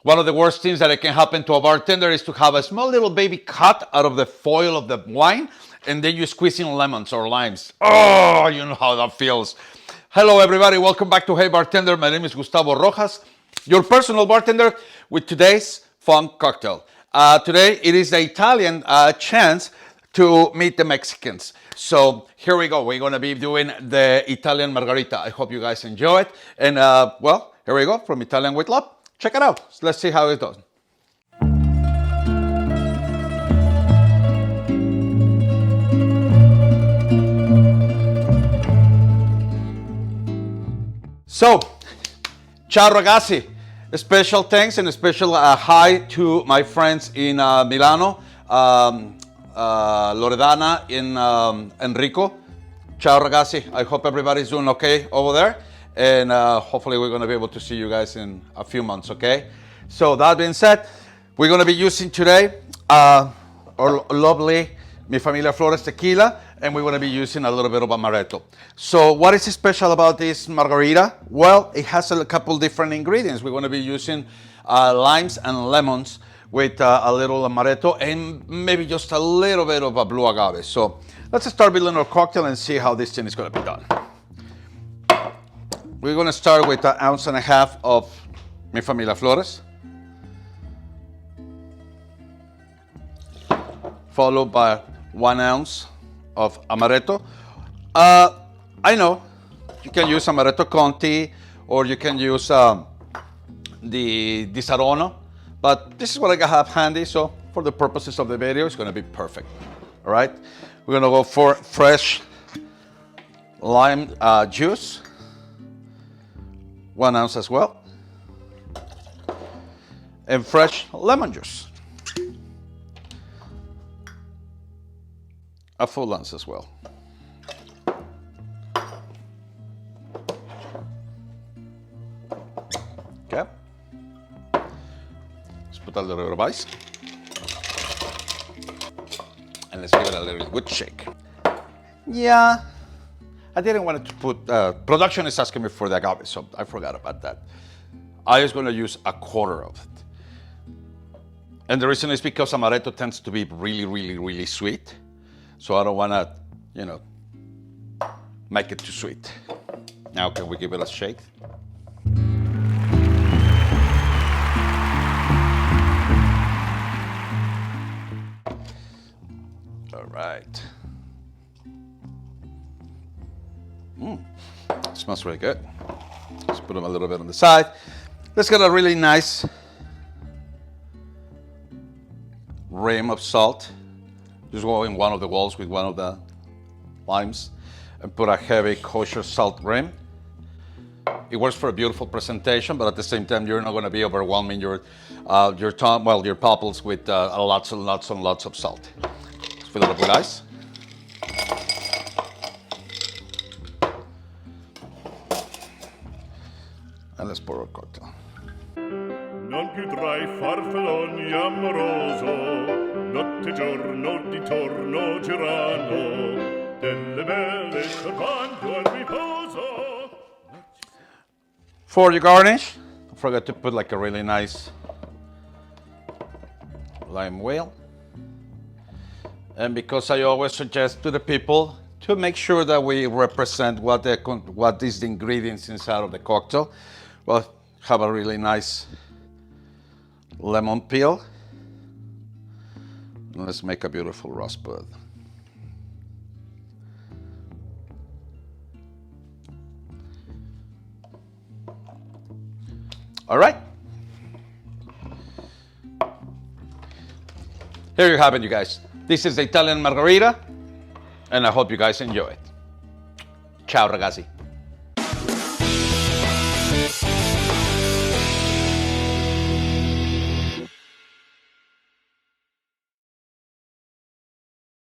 One of the worst things that can happen to a bartender is to have a small little baby cut out of the foil of the wine, and then you squeeze in lemons or limes. Oh, you know how that feels. Hello, everybody. Welcome back to Hey Bartender. My name is Gustavo Rojas, your personal bartender with today's fun cocktail. Today, it is the Italian chance to meet the Mexicans. So here we go. We're going to be doing the Italian Margarita. I hope you guys enjoy it. And well, here we go from Italian with Love. Check it out. Let's see how it does. So, ciao ragazzi. Special thanks and a special hi to my friends in Milano, Loredana, in Enrico. Ciao ragazzi. I hope everybody's doing okay over there. And hopefully we're going to be able to see you guys in a few months, okay? So that being said, we're going to be using today our lovely Mi Familia Flores tequila, and we're going to be using a little bit of Amaretto. So what is special about this margarita? Well, it has a couple different ingredients. We're going to be using limes and lemons with a little Amaretto and maybe just a little bit of a blue agave. So let's start building our cocktail and see how this thing is going to be done. We're going to start with 1.5 ounces of Mi Familia Flores, followed by 1 ounce of Amaretto. I know you can use Amaretto Conti or you can use the Disarono, but this is what I have handy, so for the purposes of the video, it's going to be perfect. All right, we're going to go for fresh lime juice. 1 ounce as well, and fresh lemon juice, a full ounce as well. Okay, let's put a little bit of ice, and let's give it a little good shake. Yeah. I didn't want to put, production is asking me for the agave, so I forgot about that. I was going to use 1/4 of it. And the reason is because Amaretto tends to be really sweet. So I don't want to, make it too sweet. Now can we give it a shake? All right. Smells really good. Let's put them a little bit on the side. Let's get a really nice rim of salt. Just go in one of the walls with one of the limes and put a heavy kosher salt rim. It works for a beautiful presentation, but at the same time, you're not going to be overwhelming your tongue, well, your pupils with lots and lots and lots of salt. Let's fill it up with ice. And let's pour our cocktail. Non più tra I farfalloni amoroso, notte giorno di torno girano, delle belle cercando al riposo. For your garnish, don't forget to put like a really nice lime wheel. And because I always suggest to the people to make sure that we represent what is the ingredients inside of the cocktail. Well, have a really nice lemon peel. And let's make a beautiful rosebud. All right. Here you have it, you guys. This is the Italian Margarita, and I hope you guys enjoy it. Ciao, ragazzi.